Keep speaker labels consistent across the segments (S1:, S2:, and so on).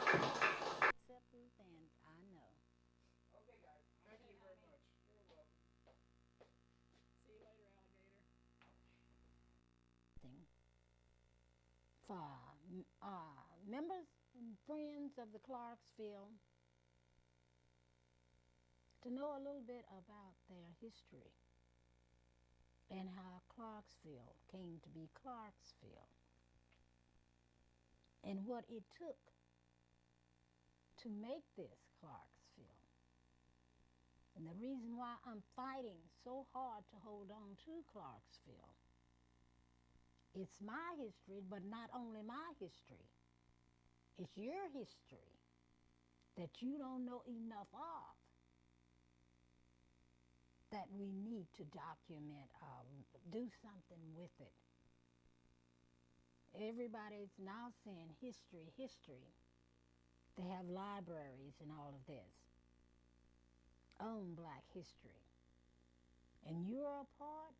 S1: Acceptance, and I know.
S2: Okay, guys. Thank you very much. You're welcome. See you later, alligator.
S1: Thing for members and friends of the Clarksville to know a little bit about their history and how Clarksville came to be Clarksville and what it took to make this Clarksville. And the reason why I'm fighting so hard to hold on to Clarksville, it's my history, but not only my history, it's your history that you don't know enough of that we need to document, do something with it. Everybody's now saying history, history. They have libraries and all of this on Black history. And you're a part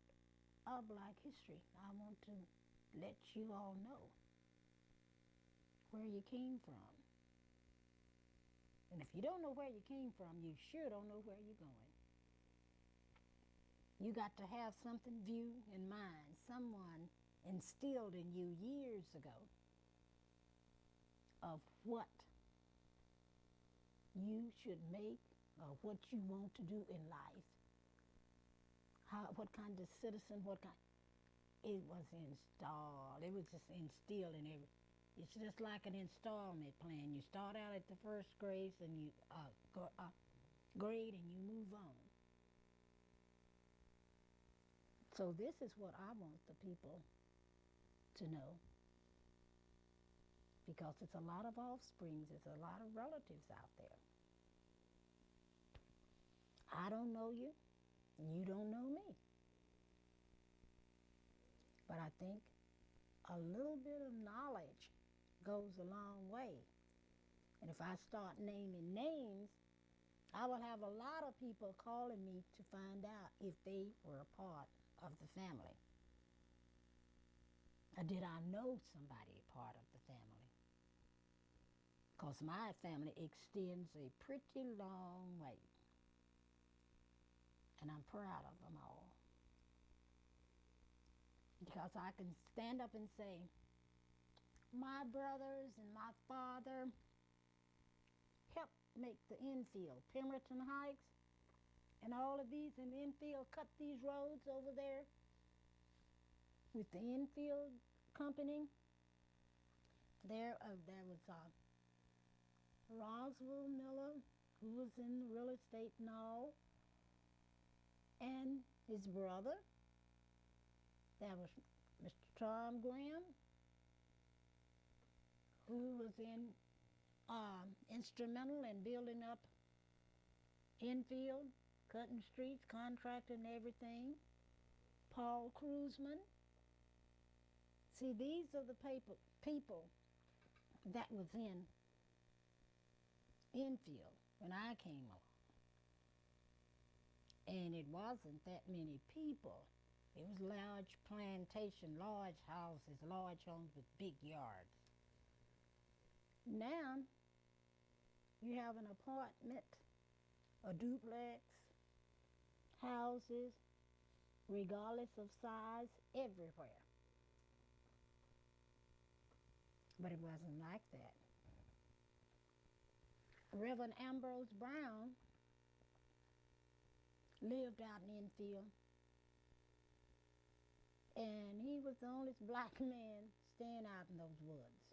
S1: of Black history. I want to let you all know where you came from. And if you don't know where you came from, you sure don't know where you're going. You got to have something view in mind. Someone instilled in you years ago of what you should make or what you want to do in life. What kind of citizen, it was installed. It was just instilled in every. It's just like an installment plan. You start out at the first grade and you grade and you move on. So this is what I want the people to know, because it's a lot of offsprings, it's a lot of relatives out there. I don't know you, you don't know me. But I think a little bit of knowledge goes a long way. And if I start naming names, I will have a lot of people calling me to find out if they were a part of the family. Or did I know somebody part of the family? Because my family extends a pretty long way. And I'm proud of them all. Because I can stand up and say, my brothers and my father helped make the infield, Pemberton Heights, and all of these in the infield, cut these roads over there with the infield company. There was Roswell Miller, who was in real estate and all, and his brother. There was Mr. Tom Graham, who was instrumental in building up infield, cutting streets, contracting everything. Paul Cruzman. See, these are the people that was in infield when I came along. And it wasn't that many people. It was large plantation, large houses, large homes with big yards. Now, you have an apartment, a duplex, houses, regardless of size, everywhere. But it wasn't like that. Reverend Ambrose Brown lived out in infield, and he was the only black man staying out in those woods.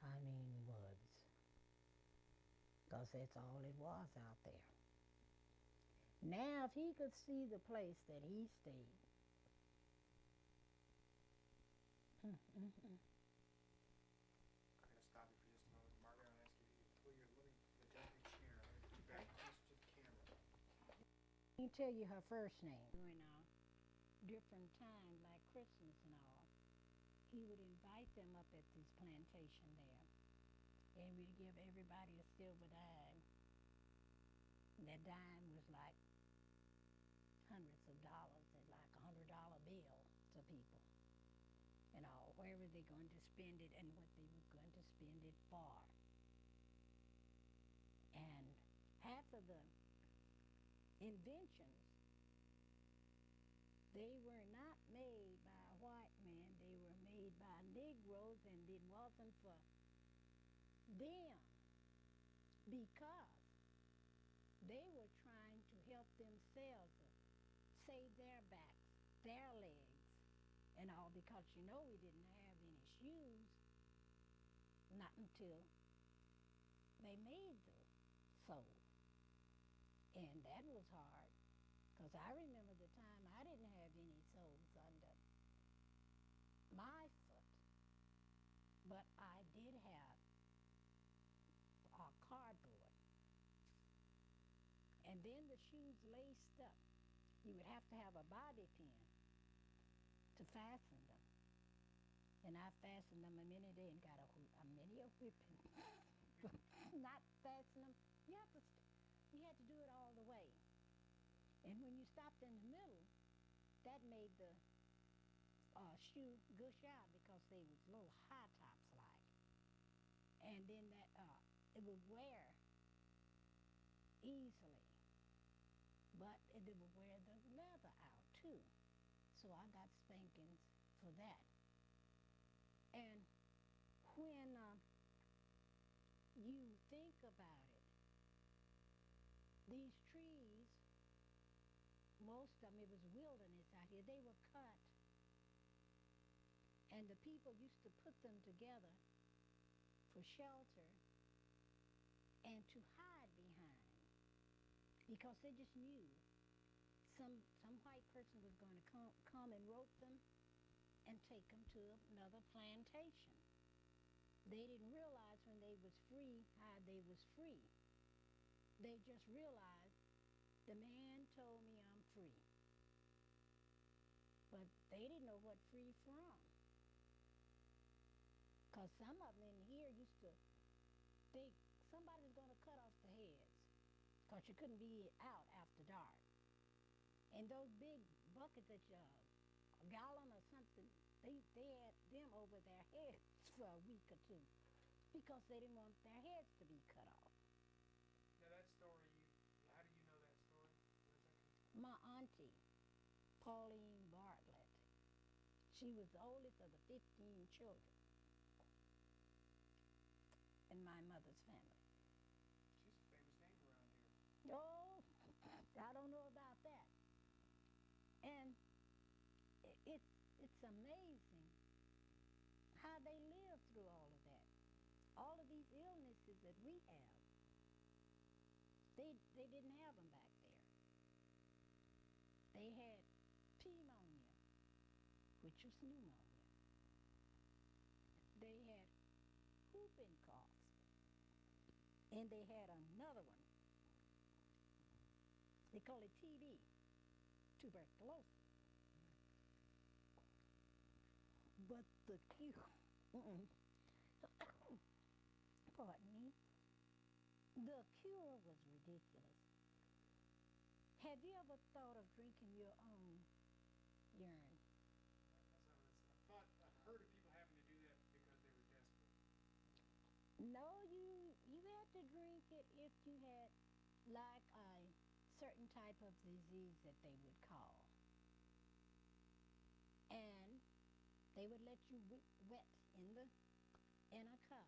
S1: I mean woods, because that's all it was out there. Now, if he could see the place that he stayed,
S2: I'm going to stop you for just a moment. Margaret, I'll ask you to pull your living chair. I'm going to put you back close to the camera.
S1: he tell you her first name. During different times, like Christmas and all, he would invite them up at this plantation there, and we'd give everybody a silver dime. And that dime was like hundreds of dollars, and like $100 bill to people. And all, where were they going to spend it and what they were going to spend it for. inventions, they were not made by a white man. They were made by Negroes, and it wasn't for them because they were trying to help themselves save their backs, their legs, and all because we didn't have any shoes not until they made the sole. And that was hard because I remember the time I didn't have any soles under my foot, but I did have cardboard. And then the shoes laced up. You would have to have a bobby pin to fasten them. And I fastened them a minute and got a many a whipping. Not fasten them. You had to do it all the way. And when you stopped in the middle, that made the shoe gush out because they was little high tops like. And then it would wear easily. But it would wear the leather out too. So I got spankings for that. And when you think about it, these trees, most of them, it was wilderness out here, they were cut. And the people used to put them together for shelter and to hide behind because they just knew some white person was going to come and rope them and take them to another plantation. They didn't realize when they was free how they was free. They just realized the man told me I'm free. But they didn't know what free from. Because some of them in here used to think somebody was going to cut off the heads because you couldn't be out after dark. And those big buckets that a gallon or something, they had them over their heads for a week or two because they didn't want their heads to be cut off.
S2: Now that story, how do you know that story?
S1: My auntie, Pauline Bartlett, she was the oldest of the 15 children in my mother's family.
S2: She's a famous name around here.
S1: Oh, I don't know about that. And it's amazing how they lived through all of that. All of these illnesses that we have, they didn't have them back there. They had pneumonia, which was pneumonia. They had whooping coughs. And they had another one. They call it TB, tuberculosis. But the cure, pardon me, the cure was ridiculous. Have you ever thought of drinking your own urine?
S2: I've heard of people having to do that because they were desperate.
S1: No, you had to drink it if you had like a certain type of disease that they would call. And they would let you wet in a cup,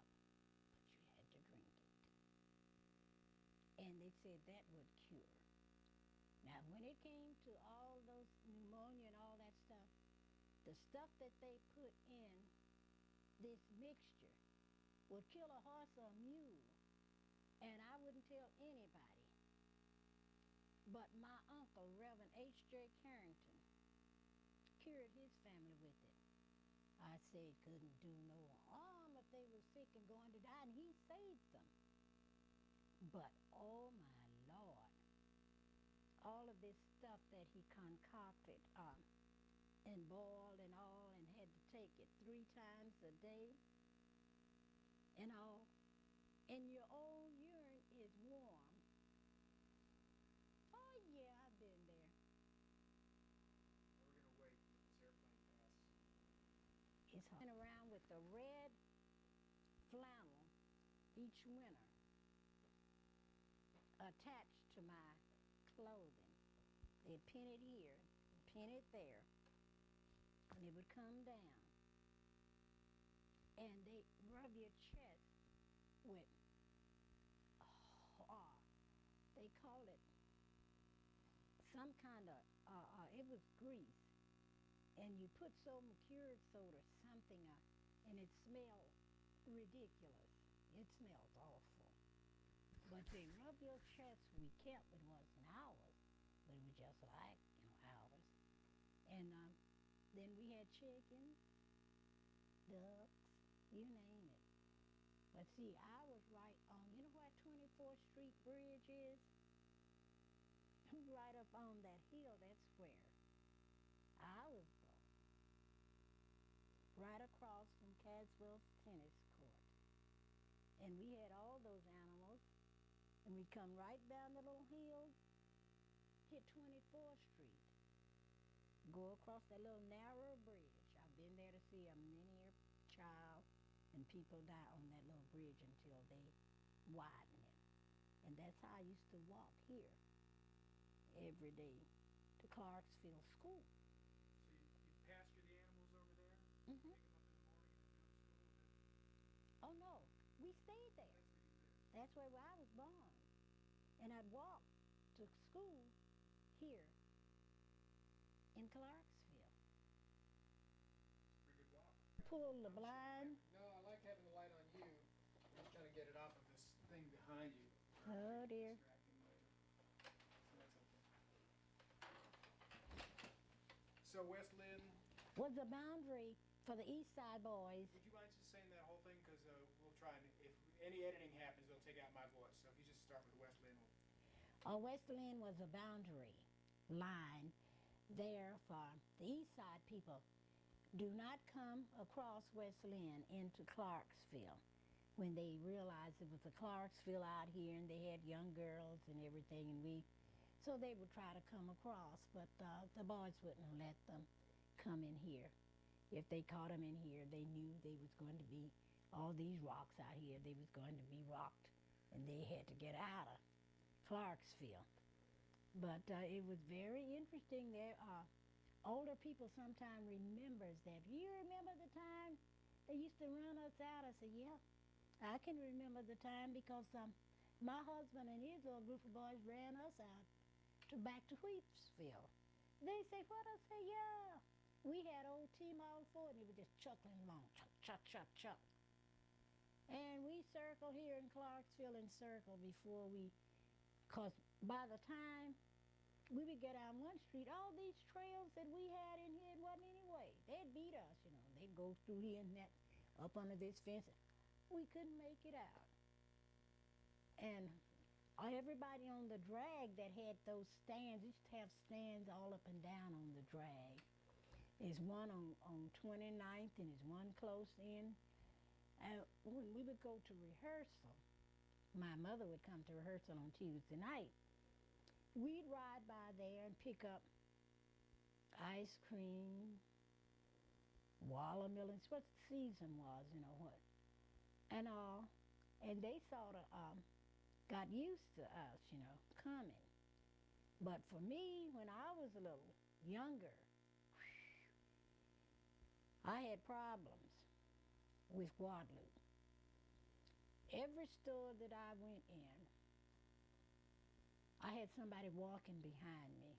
S1: but you had to drink it. And they said that would cure. Now, when it came to all those pneumonia and all that stuff, the stuff that they put in this mixture would kill a horse or a mule, and I wouldn't tell anybody. But my uncle, Reverend H.J. Carrington, cured his family with it. I said couldn't do no harm if they were sick and going to die, and he saved them. But, oh my Lord, all of this stuff that he concocted and boiled and all and had to take it 3 times a day and all, and your own urine is warm. Oh, yeah, I've been there.
S2: We're going to wait until this airplane passes.
S1: It's hard. Around with the red flannel each winter attached to my clothing. They'd pin it here, pin it there, and it would come down. And they rub your chest with, they call it some kind of, it was grease. And you put some cured soda, something, and it smelled ridiculous. It smelled awful. But they rub your chest. We kept it wasn't ours, but it was just like ours. And then we had chicken, ducks, you name it. But see, I was right on. You know where 24th Street Bridge is? Right up on that hill. That's where I was born. Right across from Clarksville's tennis court. And we had all those animals. And we'd come right down the little hill, hit 24th Street, go across that little narrow bridge. I've been there to see a many child and people die on that little bridge until they widen it. And that's how I used to walk here every day to Clarksville School.
S2: So you pasture the animals over there?
S1: Mm-hmm.
S2: Pick them up in the morning and then go to school?
S1: Oh, no. We stayed there. That's where I was born. And I'd walk to school here in Clarksville.
S2: Pretty good walk.
S1: Pull the blind.
S2: No, I like having the light on you. I'm just trying to get it off of this thing behind you.
S1: Oh, dear.
S2: So West Lynn
S1: was the boundary for the East Side boys.
S2: Would you mind just saying that whole thing? Because we'll try, and if any editing happens, they'll take out my voice. So if you just start with West Lynn.
S1: West Lynn was a boundary line there for the East Side people. Do not come across West Lynn into Clarksville. When they realized it was a Clarksville out here and they had young girls and everything, and so they would try to come across, but the boys wouldn't let them come in here. If they caught them in here, they knew they was going to be all these rocks out here. They was going to be rocked, and they had to get out of Clarksville. But it was very interesting. There, older people sometimes remembers that. You remember the time they used to run us out? I said, yeah, I can remember the time because my husband and his little group of boys ran us out back to Wheatsville. They say, what? I say, yeah. We had old Tim all for it, and he was just chuckling along, chuck, chuck, chuck, chuck. And we circled here in Clarksville and circled before because by the time we would get on one street, all these trails that we had in here wasn't anyway. They'd beat us, They'd go through here and that, up under this fence. We couldn't make it out. And everybody on the drag that had those stands, used to have stands all up and down on the drag. There's one on 29th and there's one close in. When we would go to rehearsal, my mother would come to rehearsal on Tuesday night. We'd ride by there and pick up ice cream, watermelons, what the season was, what. And they sort of got used to us, coming. But for me, when I was a little younger, I had problems with Guadalupe. Every store that I went in, I had somebody walking behind me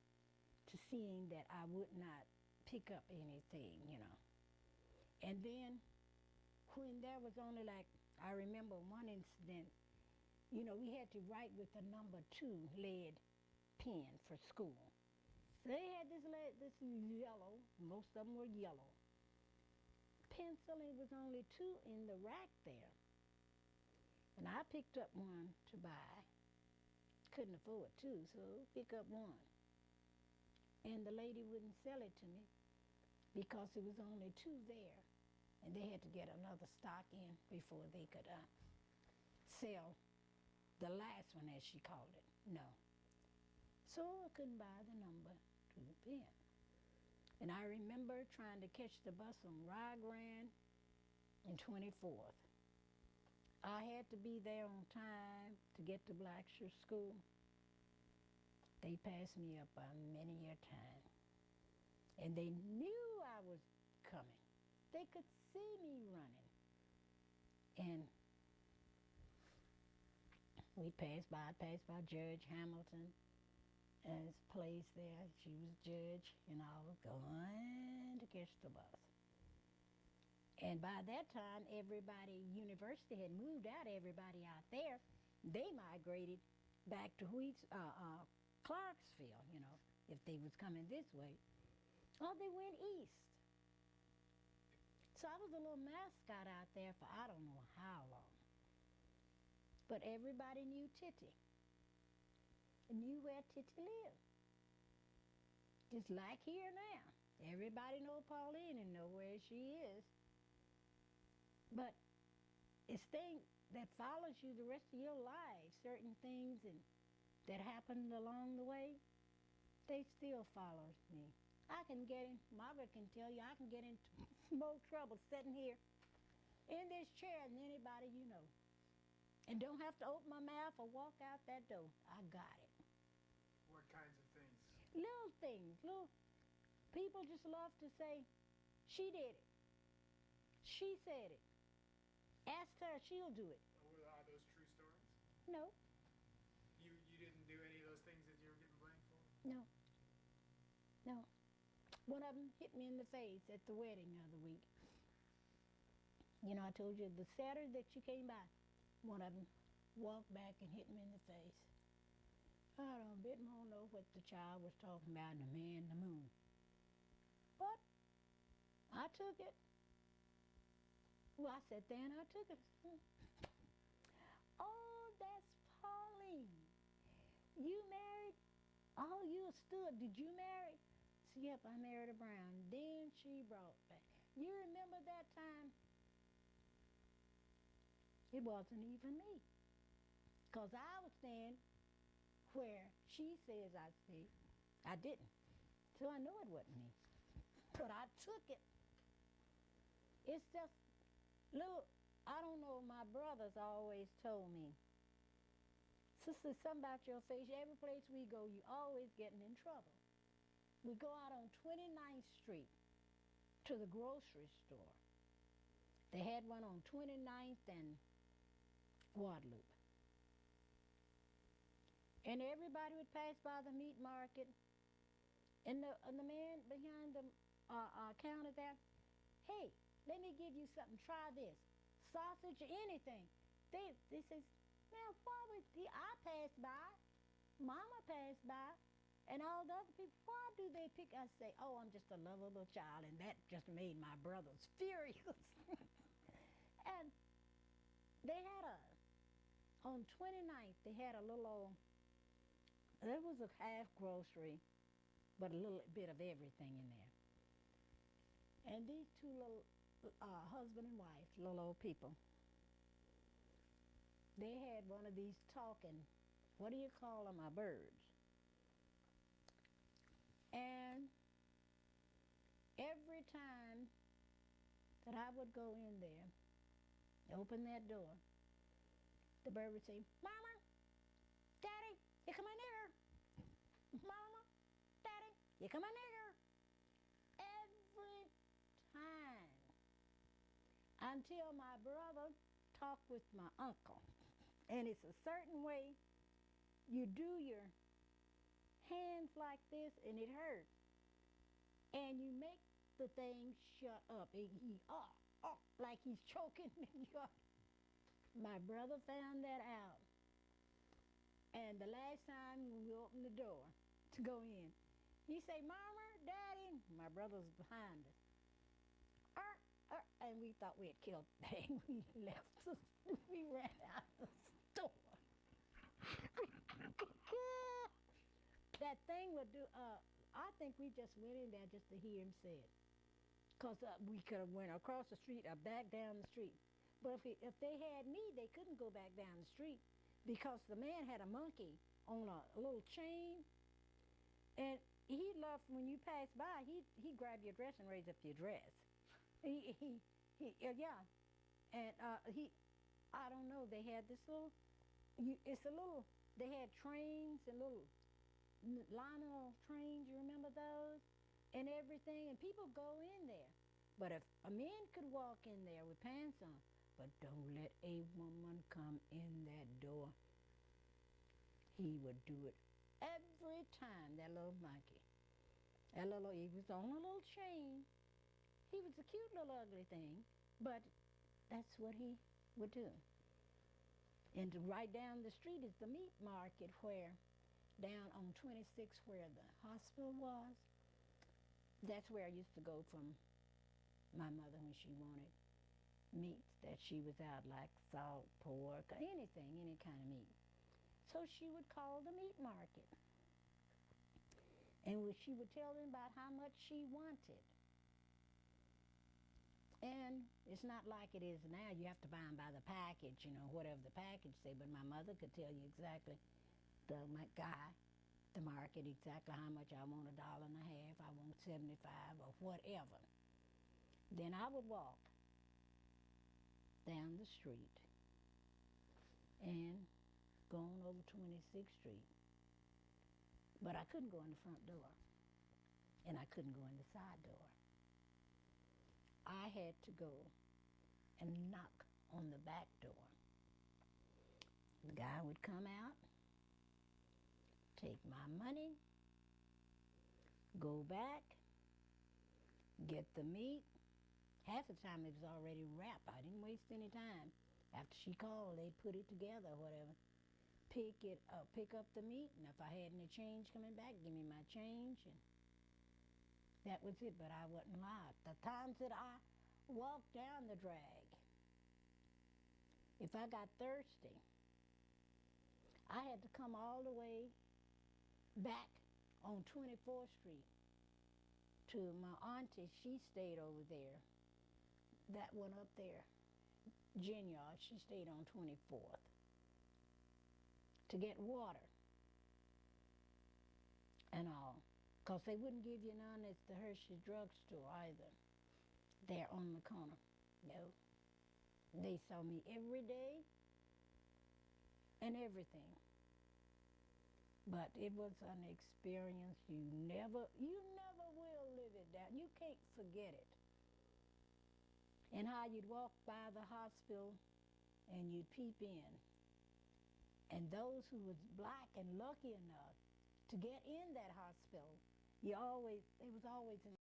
S1: to seeing that I would not pick up anything, And then when there was only I remember one incident, we had to write with the number 2 lead pen for school. So they had this yellow, most of them were yellow, pencil, and it was only 2 in the rack there. And I picked up one to buy. Couldn't afford 2, so pick up one. And the lady wouldn't sell it to me because it was only 2 there. And they had to get another stock in before they could sell the last one, as she called it. No. So I couldn't buy the number 2 pen. And I remember trying to catch the bus on Rye Grand and 24th. I had to be there on time to get to Blackshear School. They passed me up many a time. And they knew I was coming. They could see me running. And we passed by Judge Hamilton and his place there. She was judge, and I was going to catch the bus. And by that time, university had moved out, everybody out there. They migrated back to Clarksville, if they was coming this way. Oh, they went east. So I was a little mascot out there for I don't know how long. But everybody knew Titty. Knew where Titty lived. Just like here now. Everybody know Pauline and know where she is. But it's things that follows you the rest of your life. Certain things that happened along the way, they still follow me. I can get in, Margaret can tell you, I can get into more trouble sitting here in this chair than anybody you know. And don't have to open my mouth or walk out that door. I got it.
S2: What kinds of things?
S1: Little things. People just love to say, she did it. She said it. Ask her, she'll do it.
S2: Are those true stories?
S1: No.
S2: You didn't do any of those things that you were getting blamed for?
S1: No. One of them hit me in the face at the wedding the other week. I told you the Saturday that you came by, one of them walked back and hit me in the face. I don't bit more know what the child was talking about, the man, the moon. But I took it. Well, I sat there and I took it. Oh, that's Pauline. You married? Oh, you stood. Did you marry? Yep, I married a Brown. Then she brought back. You remember that time? It wasn't even me. Because I was standing where she says I stayed. I didn't. So I know it wasn't me. But I took it. It's just I don't know, my brothers always told me, sister, something about your face. Every place we go, you always getting in trouble. We go out on 29th Street to the grocery store. They had one on 29th and Guadalupe. And everybody would pass by the meat market. And the man behind the counter there, hey, let me give you something. Try this. Sausage or anything. They says, now, why would I pass by? Mama passed by. And all the other people, why do they pick us? Say, oh, I'm just a lovable child. And that just made my brothers furious. And they had on 29th, they had a little old, there was a half grocery, but a little bit of everything in there. And these two little husband and wife, little old people, they had one of these talking, what do you call them, birds. And every time that I would go in there, open that door, the bird would say, Mama, Daddy, you come in here. Mama, Daddy, you come in here. Every time. Until my brother talked with my uncle. And it's a certain way you do your hands like this and it hurts. And you make the thing shut up. Like he's choking me up. My brother found that out. And the last time when we opened the door to go in, he said, Mama, Daddy, my brother's behind us. And we thought we had killed the thing. We left. We ran out of the store. That thing would do, I think we just went in there just to hear him say it. Because we could have went across the street or back down the street. But if they had me, they couldn't go back down the street because the man had a monkey on a little chain. And he loved, when you pass by, he'd grab your dress and raise up your dress. Yeah. And I don't know, they had this little, they had trains and little Lionel trains, you remember those? And everything, and people go in there. But if a man could walk in there with pants on, but don't let a woman come in that door. He would do it every time, that little monkey. He was on a little chain. He was a cute little ugly thing, but that's what he would do. And right down the street is the meat market where, down on 26 where the hospital was, that's where I used to go from my mother when she wanted meats that she was out, like salt, pork, anything, any kind of meat. So she would call the meat market. And she would tell them about how much she wanted. And it's not like it is now. You have to buy them by the package, whatever the package say. But my mother could tell you exactly, my guy, the market, exactly how much I want, $1.50, I want 75 or whatever. Then I would walk down the street and go on over 26th Street. But I couldn't go in the front door, and I couldn't go in the side door. I had to go and knock on the back door. The guy would come out, take my money, go back, get the meat. Half the time it was already wrapped. I didn't waste any time. After she called, they'd put it together or whatever. Pick up the meat, and if I had any change coming back, give me my change, and that was it. But I wasn't live. The times that I walked down the drag, if I got thirsty, I had to come all the way back on 24th Street to my auntie. She stayed over there. That one up there, Ginyard, she stayed on 24th. To get water and all, because they wouldn't give you none at the Hershey drugstore either, there on the corner. No. They saw me every day and everything. But it was an experience you never will live it down. You can't forget it. And how you'd walk by the hospital and you'd peep in. And those who was black and lucky enough to get in that hospital, it was always in